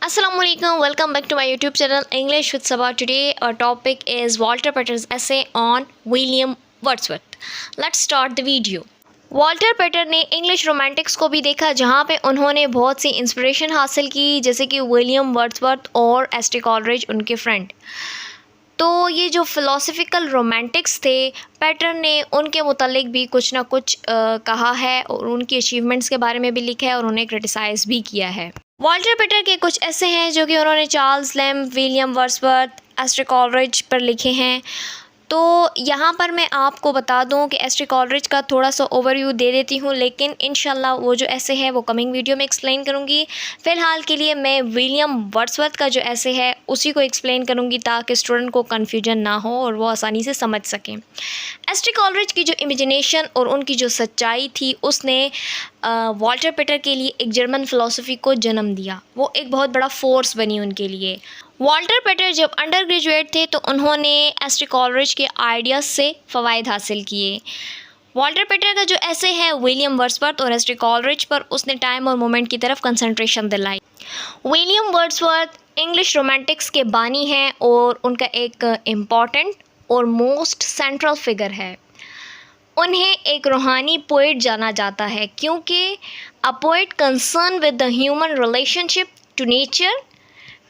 Assalamualaikum, welcome back to my YouTube channel English with Sabah. Today our topic is Walter Pater's essay on William Wordsworth. Let's start the video. Walter Pater ने English Romantics को भी देखा, जहाँ पे उन्होंने बहुत सी inspiration हासिल की, जैसे कि विलियम वर्ड्सवर्थ और एस.टी. कॉलरिज उनके फ्रेंड। तो ये जो फ़िलोसफिकल रोमांटिक्स थे, पेटर ने उनके मुतालिक भी कुछ ना कुछ कहा है और उनकी अचीवमेंट्स के बारे में भी लिखा है और उन्हें क्रिटिसाइज़ भी किया है। वॉल्टर पेटर के कुछ ऐसे हैं जो कि उन्होंने Charles lamb, William Wordsworth, ST. Coleridge पर लिखे हैं। तो यहाँ पर मैं आपको बता दूँ कि एस.टी. कॉलरिज का थोड़ा सा ओवरव्यू दे देती हूँ, लेकिन इंशाल्लाह वो जो ऐसे है वो कमिंग वीडियो में एक्सप्लेन करूँगी। फ़िलहाल के लिए मैं विलियम वर्ड्सवर्थ का जो ऐसे है उसी को एक्सप्लेन करूँगी, ताकि स्टूडेंट को कन्फ्यूजन ना हो और वो आसानी से समझ सकें। एस.टी. कॉलरिज की जो इमेजिनेशन और उनकी जो सच्चाई थी, उसने वॉल्टर पेटर के लिए एक जर्मन फ़िलासफ़ी को जन्म दिया। वो एक बहुत बड़ा फ़ोर्स बनी उनके लिए। वॉल्टर पेटर जब अंडर ग्रेजुएट थे तो उन्होंने एस.टी. कॉलरिज के आइडियाज़ से फ़वाइद हासिल किए। वॉल्टर पेटर का जो ऐसे है विलियम वर्ड्सवर्थ और एस.टी. कॉलरिज पर, उसने टाइम और मोमेंट की तरफ कंसंट्रेशन दिलाई। विलियम वर्ड्सवर्थ इंग्लिश रोमांटिक्स के बानी हैं और उनका एक इम्पॉर्टेंट और मोस्ट सेंट्रल फिगर है। उन्हें एक रूहानी पोइट जाना जाता है, क्योंकि a poet concern with the human relationship to nature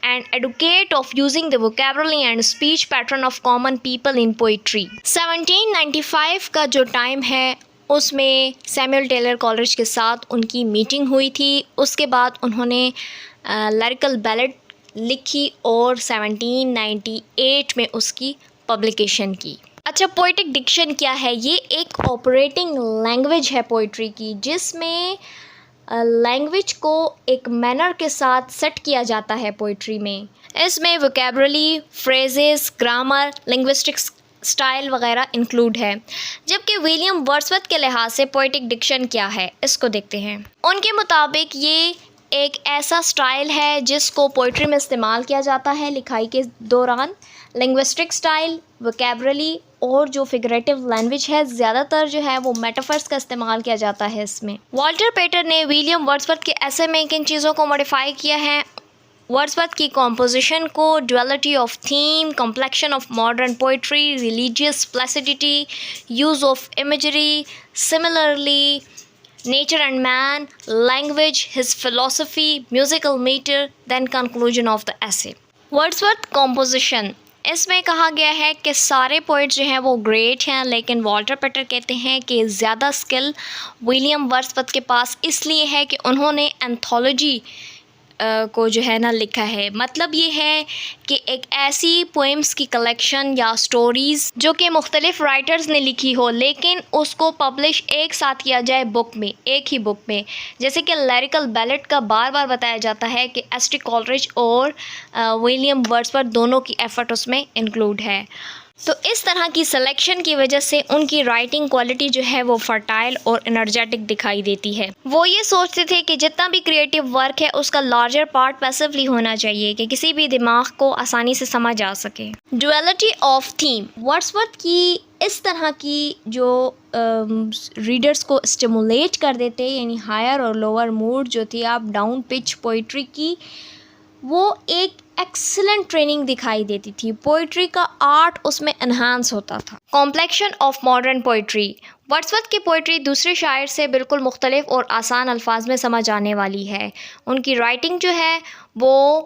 and educate of using the vocabulary and speech pattern of common people in poetry। 1795 का जो टाइम है उसमें सैमुअल टेलर कॉलरिज के साथ उनकी मीटिंग हुई थी। उसके बाद उन्होंने लिरिकल बैलेड लिखी और 1798 में उसकी पब्लिकेशन की। अच्छा, पोइटिक डिक्शन क्या है? ये एक ऑपरेटिंग लैंग्वेज है पोइट्री की, जिसमें लैंग्वेज को एक मैनर के साथ सेट किया जाता है पोइट्री में। इसमें vocabulary, phrases, grammar, linguistics style वगैरह इंक्लूड है। जबकि विलियम वर्ड्सवर्थ के लिहाज से पोइटिक डिक्शन क्या है, इसको देखते हैं। उनके मुताबिक ये एक ऐसा स्टाइल है जिसको पोइट्री में इस्तेमाल किया जाता है लिखाई के दौरान। लिंग्विस्टिक स्टाइल, वोकैबुलरी और जो फिगरेटिव लैंग्वेज है, ज़्यादातर जो है वो मेटाफर्स का इस्तेमाल किया जाता है इसमें। वॉल्टर पेटर ने विलियम वर्ड्सवर्थ के ऐसे में किन चीज़ों को मॉडिफाई किया है? वर्ड्सवर्थ की कॉम्पोजिशन को, duality of theme, complexion of modern poetry, religious placidity, use of imagery, similarly nature and man, language, his philosophy, musical meter, then conclusion of the essay। Wordsworth composition, इसमें कहा गया है कि सारे पोइट जो हैं वो ग्रेट हैं, लेकिन वॉल्टर पेटर कहते हैं कि ज़्यादा स्किल विलियम वर्ड्सवर्थ के पास इसलिए है कि उन्होंने एंथोलॉजी को जो है ना लिखा है। मतलब ये है कि एक ऐसी पोएम्स की कलेक्शन या स्टोरीज़ जो कि मुख्तलिफ़ राइटर्स ने लिखी हो, लेकिन उसको पब्लिश एक साथ किया जाए बुक में, एक ही बुक में। जैसे कि लिरिकल बैलेड का बार बार बताया जाता है कि एस.टी. कॉलरिज और विलियम वर्ड्सवर्थ दोनों की एफ़र्ट उसमें इंक्लूड है। तो इस तरह की सिलेक्शन की वजह से उनकी राइटिंग क्वालिटी जो है वो फर्टाइल और एनर्जेटिक दिखाई देती है। वो ये सोचते थे कि जितना भी क्रिएटिव वर्क है उसका लार्जर पार्ट पैसिवली होना चाहिए, कि किसी भी दिमाग को आसानी से समझ आ सके। ड्युअलिटी ऑफ थीम, वर्ड्सवर्थ की इस तरह की जो रीडर्स को स्टिमुलेट कर देते, यानी हायर और लोअर मूड जो थी, आप डाउन पिच पोइट्री की, वो एक एक्सीलेंट ट्रेनिंग दिखाई देती थी। पोइट्री का आर्ट उसमें एनहांस होता था। Complexion of modern poetry, Wordsworth की पोइट्री दूसरे शायर से बिल्कुल मुख्तलिफ और आसान अल्फाज में समझ आने वाली है। उनकी राइटिंग जो है वो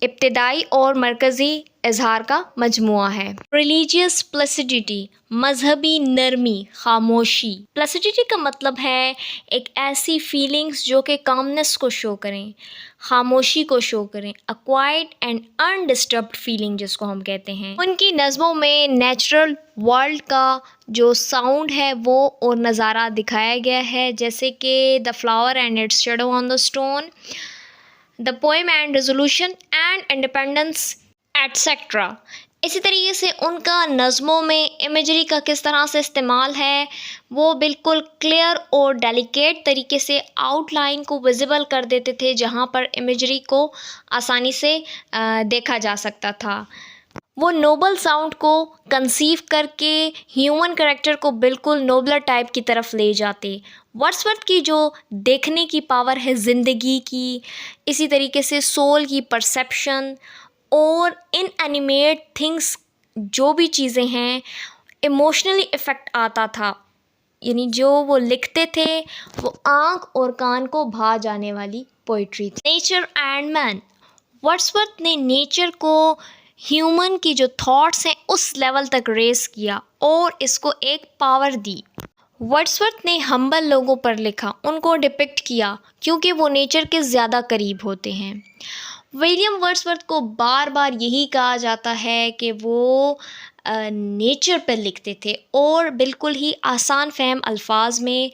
इब्तिदाई और मरकज़ी इजहार का मजमुआ है। रिलीजियस प्लसिडिटी, मजहबी नरमी, खामोशी। प्लसिडिटी का मतलब है एक ऐसी फीलिंग्स जो कि कामनेस को शो करें, खामोशी को शो करें, अ क्वाइट एंड अनडिस्टर्ब्ड फीलिंग जिसको हम कहते हैं। उनकी नज़मों में नेचुरल वर्ल्ड का जो साउंड है वो और नज़ारा दिखाया गया है, जैसे कि the flower and it's shadow on the stone, the poem and resolution and independence etcetera. इसी तरीके से उनका नज़मों में इमेजरी का किस तरह से इस्तेमाल है, वो बिल्कुल क्लियर और डेलिकेट तरीके से आउटलाइन को विजिबल कर देते थे, जहाँ पर इमेजरी को आसानी से देखा जा सकता था। वो नोबल साउंड को कंसीव करके ह्यूमन करैक्टर को बिल्कुल नोबलर टाइप की तरफ ले जाते। वर्ड्सवर्थ की जो देखने की पावर है ज़िंदगी की, इसी तरीके से सोल की परसेप्शन और इनएनिमेट थिंग्स जो भी चीज़ें हैं, इमोशनली इफ़ेक्ट आता था। यानी जो वो लिखते थे वो आँख और कान को भा जाने वाली पोइट्री थी। नेचर एंड मैन, वर्ड्सवर्थ ने नेचर को ह्यूमन की जो थॉट्स हैं उस लेवल तक रेस किया और इसको एक पावर दी। वर्ड्सवर्थ ने हम्बल लोगों पर लिखा, उनको डिपिक्ट किया क्योंकि वो नेचर के ज़्यादा करीब होते हैं। विलियम वर्ड्सवर्थ को बार बार यही कहा जाता है कि वो नेचर पर लिखते थे और बिल्कुल ही आसान फहम अल्फाज में,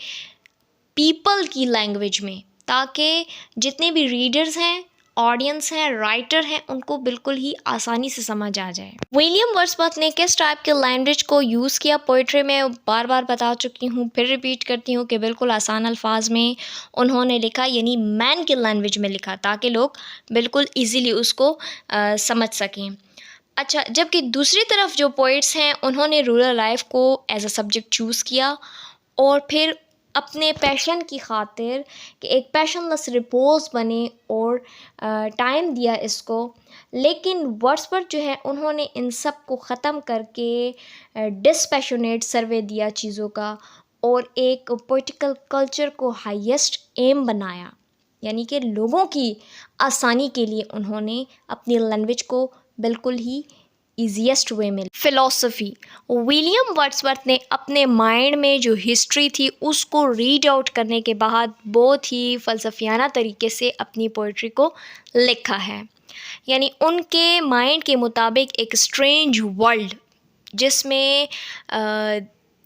पीपल की लैंग्वेज में, ताकि जितने भी रीडर्स हैं, ऑडियंस हैं, राइटर हैं, उनको बिल्कुल ही आसानी से समझ आ जाए। विलियम वर्ड्सवर्थ ने किस टाइप के लैंग्वेज को यूज़ किया पोइट्री में, बार बार बता चुकी हूँ, फिर रिपीट करती हूँ कि बिल्कुल आसान अल्फाज में उन्होंने लिखा, यानी मैन की लैंग्वेज में लिखा, ताकि लोग बिल्कुल ईजीली उसको समझ सकें। अच्छा, जबकि दूसरी तरफ जो पोइट्स हैं उन्होंने रूरल लाइफ को एज अ सब्जेक्ट चूज़ किया और फिर अपने पैशन की खातिर कि एक पैशनलेस रिपोज बने और टाइम दिया इसको। लेकिन वर्ड्सवर्थ जो है उन्होंने इन सब को ख़त्म करके डिस्पैशनेट सर्वे दिया चीज़ों का और एक पोइटिकल कल्चर को हाईएस्ट एम बनाया, यानी कि लोगों की आसानी के लिए उन्होंने अपनी लैंग्वेज को बिल्कुल ही ईजीएस्ट वे में। फिलॉसफी, विलियम वर्ड्सवर्थ ने अपने माइंड में जो हिस्ट्री थी उसको रीड आउट करने के बाद बहुत ही फ़लसफ़ियाना तरीके से अपनी पोइट्री को लिखा है। यानी उनके माइंड के मुताबिक एक स्ट्रेंज वर्ल्ड जिसमें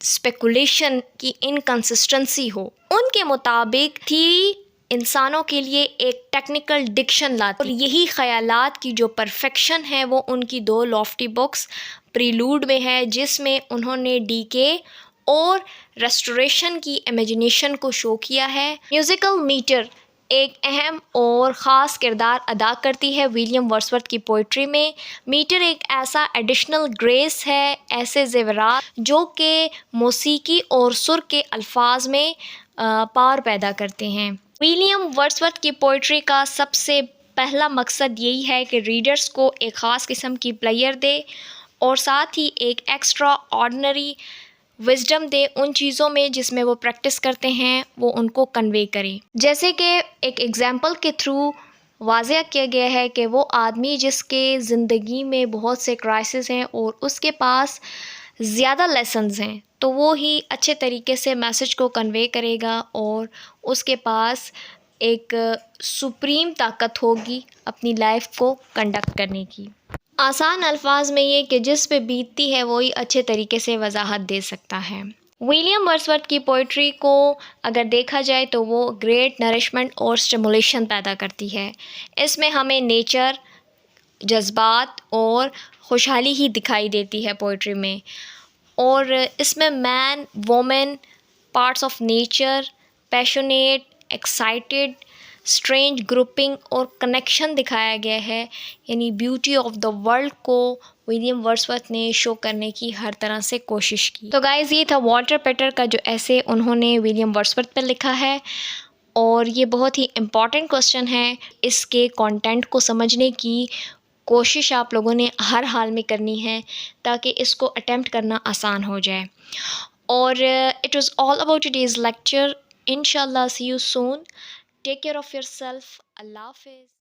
स्पेकुलेशन की इनकंसिस्टेंसी हो, उनके मुताबिक थी इंसानों के लिए एक टेक्निकल डिक्शन लाती। और यही ख़यालात की जो परफेक्शन है वो उनकी दो लॉफ्टी बुक्स प्रीलूड में है, जिसमें उन्होंने डीके और रेस्टोरेशन की इमेजिनेशन को शो किया है। म्यूज़िकल मीटर एक अहम और ख़ास किरदार अदा करती है विलियम वर्ड्सवर्थ की पोइट्री में। मीटर एक ऐसा एडिशनल ग्रेस है, ऐसे ज़ेवरात जो कि मौसीकी और सुर के अल्फाज में पार पैदा करते हैं। विलियम वर्ड्सवर्थ की पोइट्री का सबसे पहला मकसद यही है कि रीडर्स को एक ख़ास किस्म की प्लेयर दे और साथ ही एक एक्स्ट्रा ऑर्डिनरी विजडम दे उन चीज़ों में जिसमें वो प्रैक्टिस करते हैं, वो उनको कन्वे करें। जैसे कि एक एग्ज़ाम्पल के थ्रू वाज़ेह किया गया है कि वो आदमी जिसके ज़िंदगी में बहुत से क्राइसिस हैं और उसके पास ज़्यादा लेसन्स हैं, तो वो ही अच्छे तरीके से मैसेज को कन्वे करेगा और उसके पास एक सुप्रीम ताकत होगी अपनी लाइफ को कंडक्ट करने की। आसान अल्फाज में ये कि जिस पे बीतती है वही अच्छे तरीके से वजाहत दे सकता है। विलियम वर्ड्सवर्थ की पोइट्री को अगर देखा जाए तो वो ग्रेट नरिशमेंट और स्टिमुलेशन पैदा करती है। इसमें हमें नेचर, जज्बात और खुशहाली ही दिखाई देती है पोइट्री में, और इसमें man, women, parts of nature, passionate, excited, strange grouping और कनेक्शन दिखाया गया है। यानी ब्यूटी ऑफ द वर्ल्ड को विलियम वर्ड्सवर्थ ने शो करने की हर तरह से कोशिश की। तो गाइज़, ये था वॉल्टर पेटर का जो ऐसे उन्होंने विलियम वर्ड्सवर्थ पर लिखा है, और ये बहुत ही इम्पॉर्टेंट क्वेश्चन है। इसके कंटेंट को समझने की कोशिश आप लोगों ने हर हाल में करनी है ताकि इसको अटेम्प्ट करना आसान हो जाए। और it was all about today's lecture. इंशाल्लाह see you soon. Take care of yourself. अल्लाह हाफ़िज़।